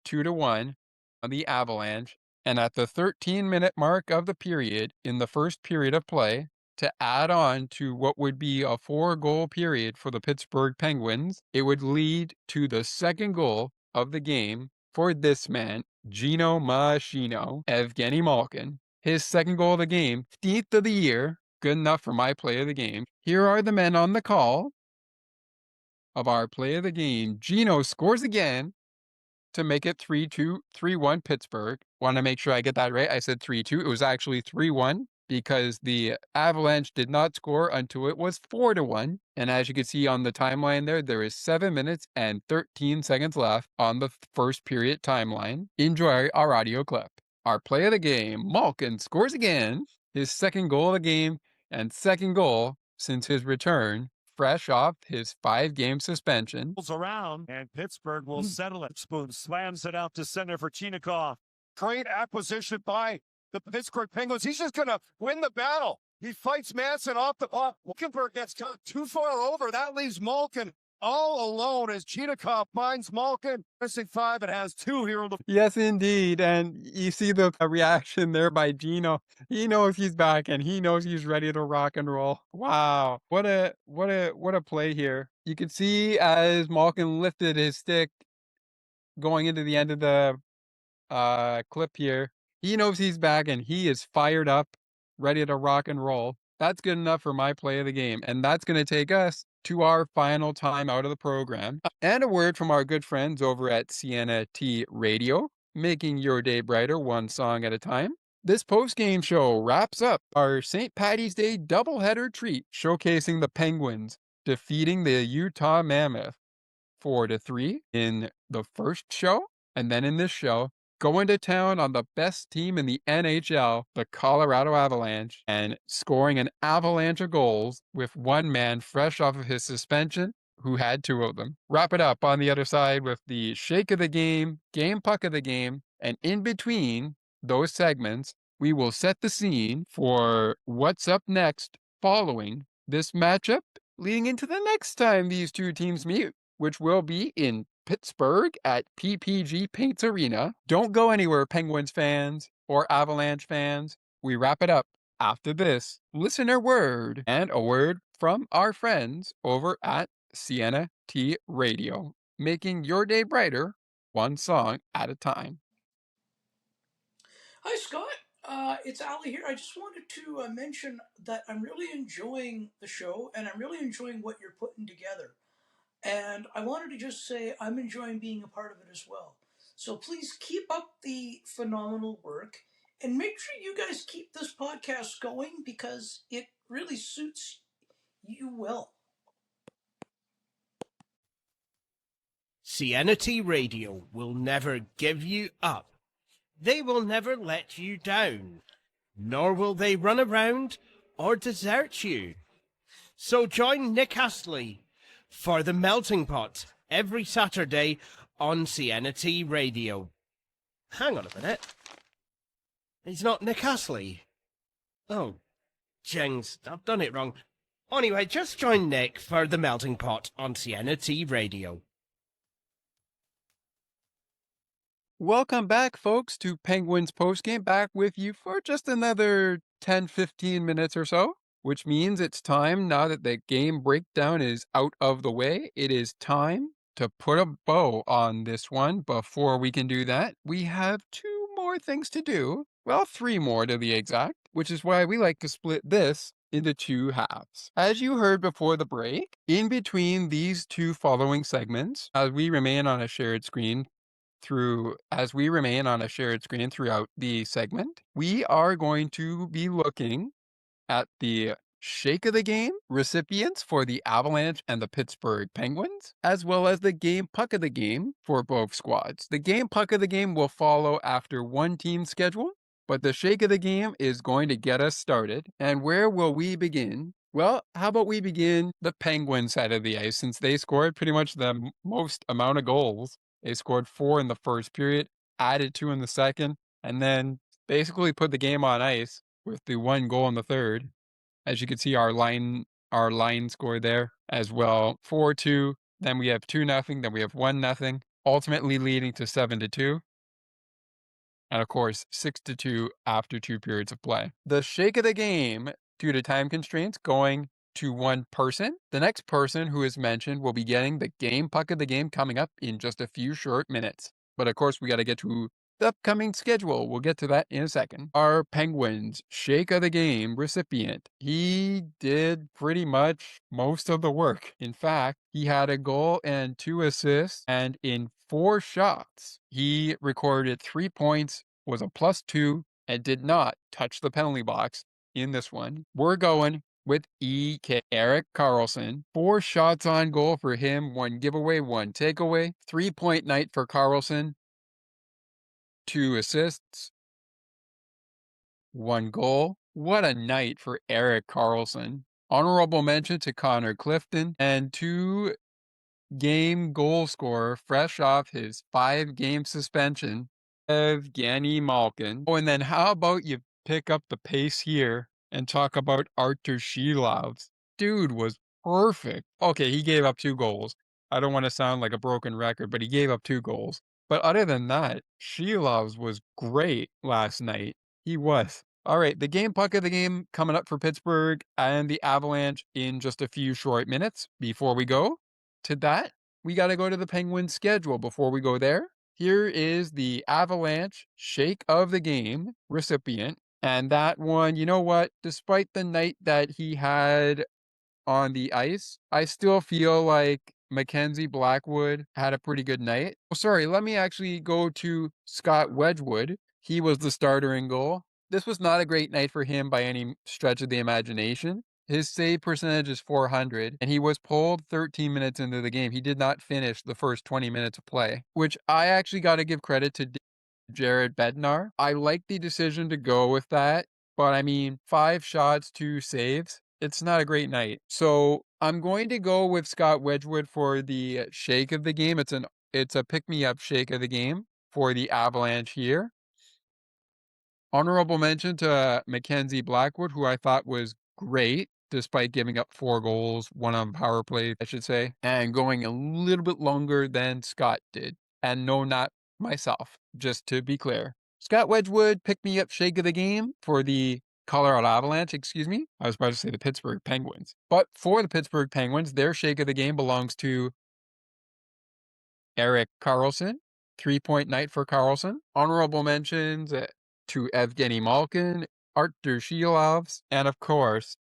2-1 on the Avalanche, and at the 13-minute mark of the period, in the first period of play, to add on to what would be a 4-goal period for the Pittsburgh Penguins, it would lead to the second goal of the game for this man, Gino Machino, Evgeni Malkin. His second goal of the game, 15th of the year, good enough for my play of the game. Here are the men on the call of our play of the game. Gino scores again to make it 3-1 Pittsburgh. Want to make sure I get that right. I said 3-2. It was actually 3-1 because the Avalanche did not score until it was 4-1. And as you can see on the timeline there is 7 minutes and 13 seconds left on the first period timeline. Enjoy our audio clip. Our play of the game, Malkin scores again, his second goal of the game and second goal since his return, fresh off his 5-game suspension.
Around, and Pittsburgh will settle it. Spoon slams it out to center for Chinikov. Great acquisition by the Pittsburgh Penguins. He's just going to win the battle. He fights Manson off the puck. Wilkenberg gets too far over. That leaves Malkin all alone as Chinikov finds Malkin. Missing 5, it has 2 here.
Yes, indeed. And you see the reaction there by Gino. He knows he's back and he knows he's ready to rock and roll. Wow. What a play here. You can see as Malkin lifted his stick going into the end of the clip here. He knows he's back and he is fired up, ready to rock and roll. That's good enough for my play of the game. And that's going to take us to our final time out of the program. And a word from our good friends over at Sienna T Radio, making your day brighter one song at a time. This post-game show wraps up our St. Paddy's Day doubleheader treat, showcasing the Penguins defeating the Utah Mammoth 4-3 in the first show, and then in this show, going to town on the best team in the NHL, the Colorado Avalanche, and scoring an avalanche of goals with one man fresh off of his suspension, who had 2 of them. Wrap it up on the other side with the shake of the game puck of the game, and in between those segments, we will set the scene for what's up next following this matchup, leading into the next time these two teams meet. which will be in Pittsburgh at PPG Paints Arena. Don't go anywhere, Penguins fans or Avalanche fans. We wrap it up after this listener word and a word from our friends over at Sienna T Radio, making your day brighter one song at a time.
Hi, Scott. It's Ali here. I just wanted to mention that I'm really enjoying the show and I'm really enjoying what you're putting together. And I wanted to just say I'm enjoying being a part of it as well. So please keep up the phenomenal work and make sure you guys keep this podcast going because it really suits you well.
Sienna Radio will never give you up. They will never let you down, nor will they run around or desert you. So join Nick Astley for The Melting Pot every Saturday on Sienna Radio. Hang on a minute. He's not Nick Astley. Oh, jings, I've done it wrong. Anyway, just join Nick for The Melting Pot on Sienna Radio.
Welcome back, folks, to Penguins Postgame. Back with you for just another 10-15 minutes or so, which means it's time, now that the game breakdown is out of the way, it is time to put a bow on this one. Before we can do that, we have 2 more things to do. Well, 3 more to be exact, which is why we like to split this into 2 halves. As you heard before the break, in between these 2 following segments, as we remain on a shared screen throughout the segment, we are going to be looking at the Shake of the Game recipients for the Avalanche and the Pittsburgh Penguins, as well as the Game Puck of the Game for both squads. The Game Puck of the Game will follow after one team's schedule, but the Shake of the Game is going to get us started. And where will we begin? Well, how about we begin the Penguin side of the ice, since they scored pretty much the most amount of goals. They scored 4 in the first period, added 2 in the second, and then basically put the game on ice with the 1 goal in the third. As you can see, our line score there as well, 4-2. Then we have 2-0. Then we have 1-0, ultimately leading to 7-2. And of course, 6-2 after 2 periods of play. The Shake of the Game, due to time constraints, going to one person. The next person who is mentioned will be getting the Game Puck of the Game coming up in just a few short minutes. But of course, we got to get to the upcoming schedule. We'll get to that in a second. Our Penguins Shake of the Game recipient, he did pretty much most of the work. In fact, he had a goal and 2 assists, and in 4 shots, he recorded 3 points, was a +2, and did not touch the penalty box in this one. We're going with Erik Karlsson. 4 shots on goal for him, 1 giveaway, 1 takeaway. 3-point night for Karlsson. 2 assists, 1 goal. What a night for Erik Karlsson. Honorable mention to Connor Clifton, and 2-game goal scorer fresh off his 5-game suspension, Evgeni Malkin. Oh, and then how about you pick up the pace here and talk about Artur Silovs. Dude was perfect. Okay, he gave up 2 goals. I don't want to sound like a broken record, but he gave up 2 goals. But other than that, Silovs was great last night. He was. All right, the Game Puck of the Game coming up for Pittsburgh and the Avalanche in just a few short minutes. Before we go to that, we got to go to the Penguins schedule. Before we go there, here is the Avalanche Shake of the Game recipient. And that one, you know what? Despite the night that he had on the ice, I still feel like Mackenzie Blackwood had a pretty good night. Oh, sorry, let me actually go to Scott Wedgwood. He was the starter in goal. This was not a great night for him by any stretch of the imagination. His save percentage is .400, and he was pulled 13 minutes into the game. He did not finish the first 20 minutes of play, which I actually got to give credit to Jared Bednar. I like the decision to go with that, but I mean, 5 shots, 2 saves. It's not a great night. So I'm going to go with Scott Wedgwood for the Shake of the Game. It's a pick-me-up Shake of the Game for the Avalanche here. Honorable mention to Mackenzie Blackwood, who I thought was great. despite giving up 4 goals, 1 on power play, I should say, and going a little bit longer than Scott did. And no, not myself, just to be clear. Scott Wedgwood picked me up shake of the game for the Colorado Avalanche, excuse me. I was about to say the Pittsburgh Penguins. But for the Pittsburgh Penguins, their shake of the game belongs to Erik Karlsson. 3-point night for Karlsson. Honorable mentions to Evgeni Malkin, Artur Silovs, and of course,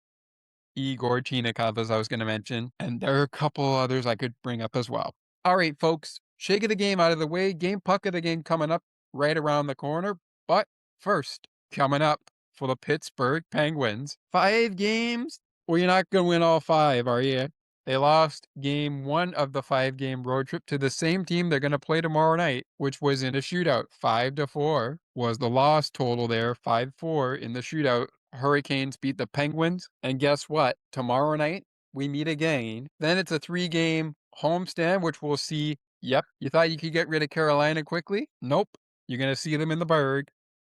Igor Chinikov, as I was going to mention. And there are a couple others I could bring up as well. All right, folks, shake of the game out of the way. Game puck of the game coming up right around the corner. But first, coming up for the Pittsburgh Penguins, 5 games. Well, you're not going to win all 5, are you? They lost game 1 of the 5-game road trip to the same team they're going to play tomorrow night, which was in a shootout. 5-4 was the loss total there. 5-4 in the shootout. Hurricanes beat the Penguins. And guess what? Tomorrow night, we meet again. Then it's a 3-game homestand, which we'll see. Yep, you thought you could get rid of Carolina quickly? Nope. You're going to see them in the Berg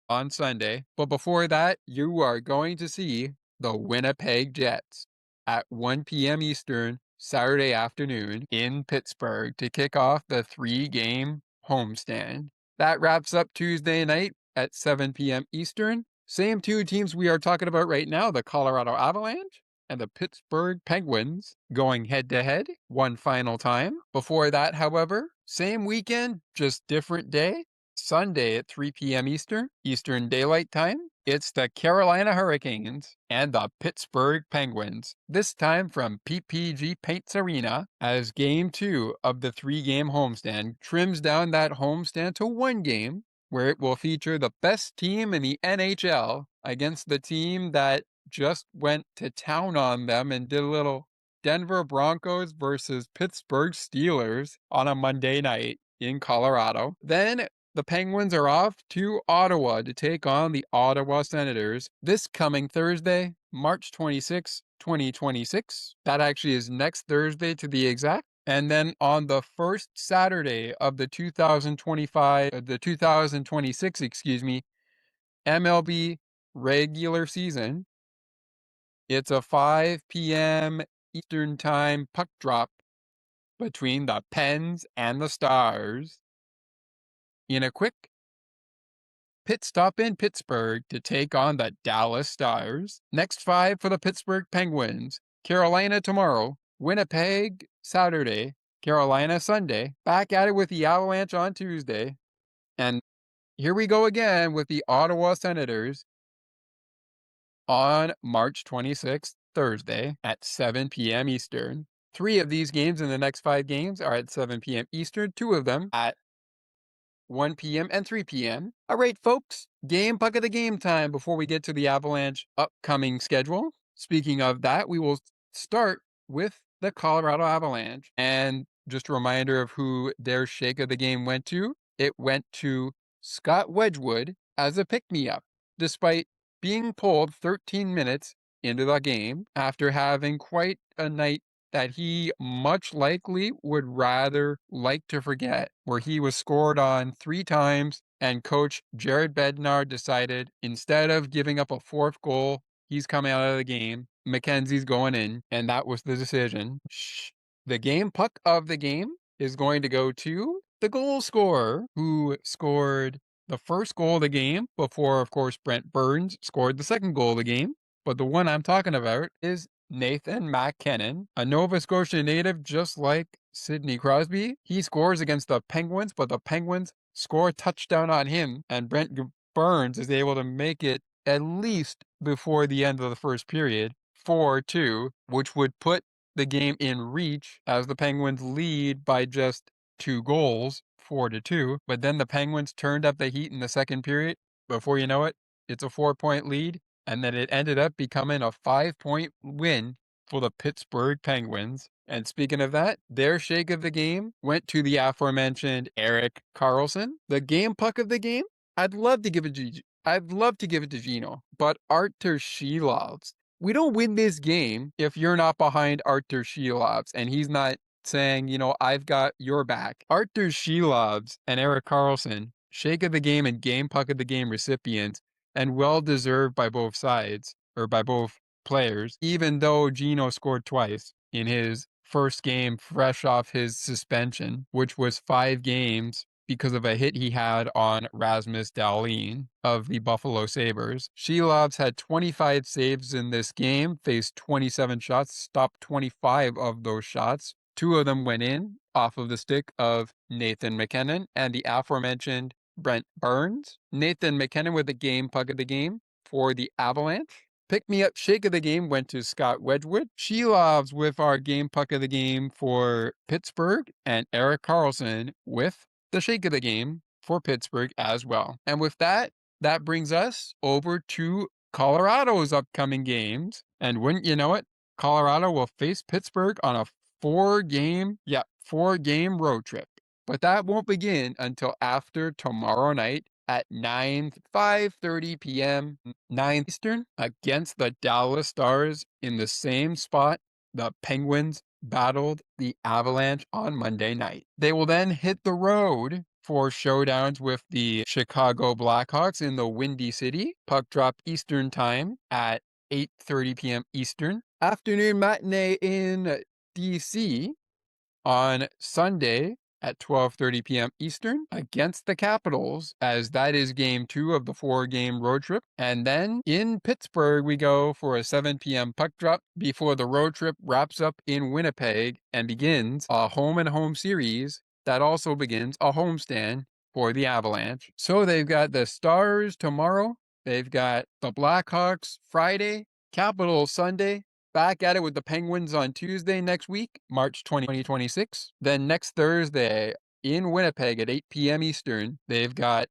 on Sunday. But before that, you are going to see the Winnipeg Jets at 1 p.m. Eastern, Saturday afternoon in Pittsburgh to kick off the 3-game homestand. That wraps up Tuesday night at 7 p.m. Eastern. Same 2 teams we are talking about right now, the Colorado Avalanche and the Pittsburgh Penguins, going head-to-head one final time. Before that, however, same weekend, just different day. Sunday at 3 p.m. Eastern Daylight Time. It's the Carolina Hurricanes and the Pittsburgh Penguins, this time from PPG Paints Arena, as Game 2 of the 3-game homestand trims down that homestand to 1 game, where it will feature the best team in the NHL against the team that just went to town on them and did a little Denver Broncos versus Pittsburgh Steelers on a Monday night in Colorado. Then the Penguins are off to Ottawa to take on the Ottawa Senators this coming Thursday, March 26, 2026. That actually is next Thursday to be exact. And then on the first Saturday of the 2026, MLB regular season, it's a 5 p.m. Eastern Time puck drop between the Pens and the Stars in a quick pit stop in Pittsburgh to take on the Dallas Stars. Next 5 for the Pittsburgh Penguins. Carolina tomorrow, Winnipeg Saturday, Carolina Sunday. Back at it with the Avalanche on Tuesday. And here we go again with the Ottawa Senators on March 26th, Thursday at 7 p.m. Eastern. 3 of these games in the next 5 games are at 7 p.m. Eastern, 2 of them at 1 p.m. and 3 p.m. All right, folks, game puck of the game time before we get to the Avalanche upcoming schedule. Speaking of that, we will start with the Colorado Avalanche. And just a reminder of who their shake of the game went to. It went to Scott Wedgwood as a pick-me-up, despite being pulled 13 minutes into the game after having quite a night that he much likely would rather like to forget, where he was scored on 3 times and coach Jared Bednar decided instead of giving up a 4th goal, he's coming out of the game, Mackenzie's going in, and that was the decision. The game puck of the game is going to go to the goal scorer who scored the first goal of the game before, of course, Brent Burns scored the second goal of the game. But the one I'm talking about is Nathan MacKinnon, a Nova Scotia native just like Sidney Crosby. He scores against the Penguins, but the Penguins score a touchdown on him, and Brent Burns is able to make it at least before the end of the first period, 4-2, which would put the game in reach as the Penguins lead by just 2 goals, 4-2. But then the Penguins turned up the heat in the second period. Before you know it, it's a 4-point lead. And then it ended up becoming a 5-point win for the Pittsburgh Penguins. And speaking of that, their shake of the game went to the aforementioned Erik Karlsson. The game puck of the game, I'd love to give it to Gino, but Artur Silovs. We don't win this game if you're not behind Artur Silovs and he's not saying, I've got your back. Artur Silovs and Erik Karlsson, shake of the game and game puck of the game recipients, and well-deserved by both sides, or by both players, even though Gino scored twice in his first game fresh off his suspension, which was 5 games because of a hit he had on Rasmus Dahlin of the Buffalo Sabres. Silovs had 25 saves in this game, faced 27 shots, stopped 25 of those shots. 2 of them went in off of the stick of Nathan MacKinnon and the aforementioned Brent Burns. Nathan MacKinnon with the game puck of the game for the Avalanche. Pick-me-up shake of the game went to Scott Wedgwood. Silovs with our game puck of the game for Pittsburgh, and Erik Karlsson with the shake of the game for Pittsburgh as well. And with that, that brings us over to Colorado's upcoming games. And wouldn't you know it, Colorado will face Pittsburgh on a 4-game road trip. But that won't begin until after tomorrow night at 5:30 p.m. 9 Eastern against the Dallas Stars in the same spot the Penguins battled the Avalanche on Monday night. They will then hit the road for showdowns with the Chicago Blackhawks in the Windy City. Puck drop Eastern time at 8:30 p.m. Eastern. Afternoon matinee in DC on Sunday at 12:30 p.m. Eastern against the Capitals, as that is game 2 of the 4-game road trip. And then in Pittsburgh, we go for a 7 p.m. puck drop before the road trip wraps up in Winnipeg and begins a home-and-home series that also begins a homestand for the Avalanche. So they've got the Stars tomorrow, they've got the Blackhawks Friday, Capitals Sunday, back at it with the Penguins on Tuesday next week, March 2026. Then next Thursday in Winnipeg at 8 p.m. Eastern, they've got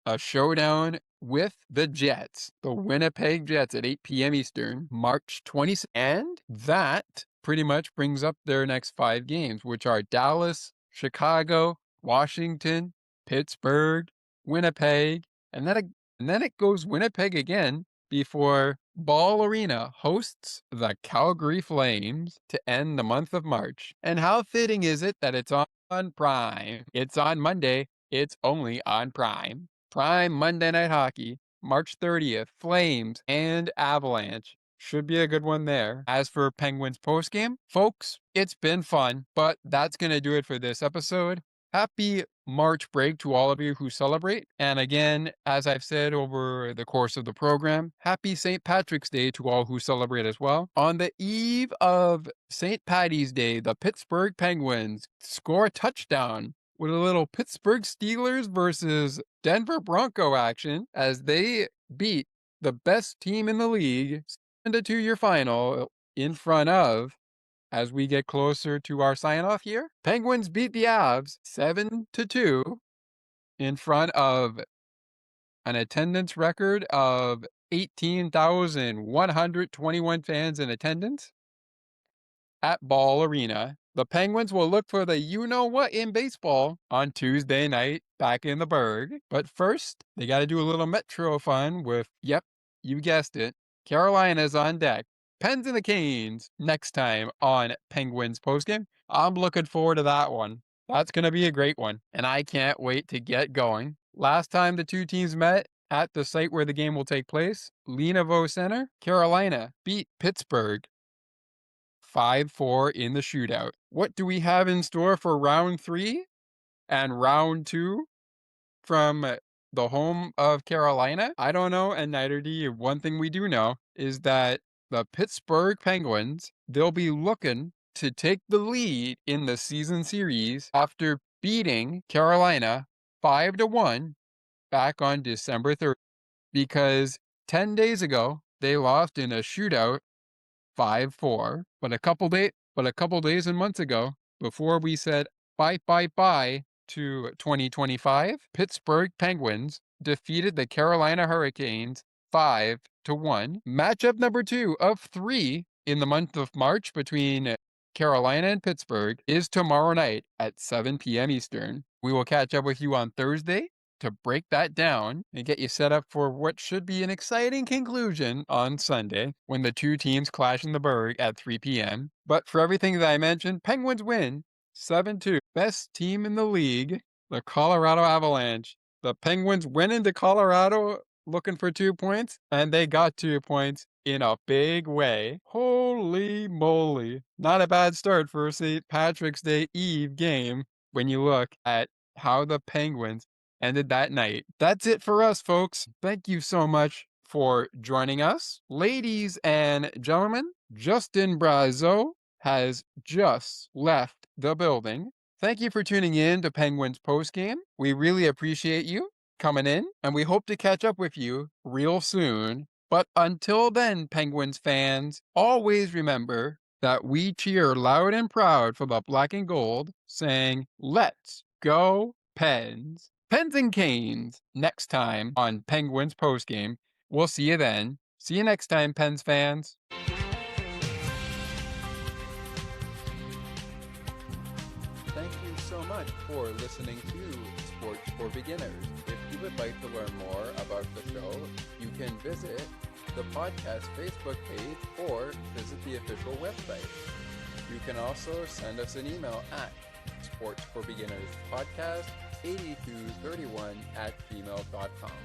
a showdown with the Jets, the Winnipeg Jets at 8 p.m. Eastern, March 20th. And that pretty much brings up their next 5 games, which are Dallas, Chicago, Washington, Pittsburgh, Winnipeg, and then it goes Winnipeg again before Ball Arena hosts the Calgary Flames to end the month of March. And how fitting is it that it's on Prime? It's on Monday. It's only on Prime. Prime Monday Night Hockey, March 30th, Flames and Avalanche. Should be a good one there. As for Penguins postgame, folks, it's been fun, but that's going to do it for this episode. Happy March break to all of you who celebrate. And again, as I've said over the course of the program, happy St. Patrick's Day to all who celebrate as well. On the eve of St. Patty's Day, the Pittsburgh Penguins score a touchdown with a little Pittsburgh Steelers versus Denver Bronco action as they beat the best team in the league, send it to your final in front of, as we get closer to our sign-off here, Penguins beat the Avs 7-2 in front of an attendance record of 18,121 fans in attendance at Ball Arena. The Penguins will look for the you-know-what in baseball on Tuesday night back in the Burgh. But first, they got to do a little Metro fun with, yep, you guessed it, Carolina's on deck. Pens and the Canes next time on Penguins postgame. I'm looking forward to that one. That's going to be a great one, and I can't wait to get going. Last time the two teams met at the site where the game will take place, Lenavo Center, Carolina beat Pittsburgh 5-4 in the shootout. What do we have in store for round 3 and round 2 from the home of Carolina? I don't know, and neither do you. One thing we do know is that the Pittsburgh Penguins, they'll be looking to take the lead in the season series after beating Carolina 5-1 back on December 3rd, because 10 days ago they lost in a shootout 5-4. But a couple days and months ago, before we said bye to 2025, Pittsburgh Penguins defeated the Carolina Hurricanes 5-1. Matchup number 2 of 3 in the month of March between Carolina and Pittsburgh is tomorrow night at 7 p.m. Eastern. We will catch up with you on Thursday to break that down and get you set up for what should be an exciting conclusion on Sunday when the two teams clash in the Burgh at 3 p.m. But for everything that I mentioned, Penguins win 7-2. Best team in the league, the Colorado Avalanche. The Penguins went into Colorado looking for 2 points, and they got 2 points in a big way. Holy moly. Not a bad start for a St. Patrick's Day Eve game when you look at how the Penguins ended that night. That's it for us, folks. Thank you so much for joining us. Ladies and gentlemen, Justin Brazeau has just left the building. Thank you for tuning in to Penguins Postgame. We really appreciate you coming in, and we hope to catch up with you real soon. But until then, Penguins fans, always remember that we cheer loud and proud for the black and gold, saying, "Let's go Pens." Pens and Canes next time on Penguins Postgame. We'll see you then. See you next time, Pens fans. Thank you so much for listening to Sports for Beginners. If you would like to learn more about the show, you can visit the podcast Facebook page or visit the official website. You can also send us an email at sportsforbeginnerspodcast8231@gmail.com.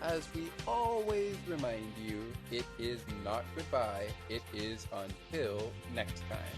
As we always remind you, it is not goodbye, it is until next time.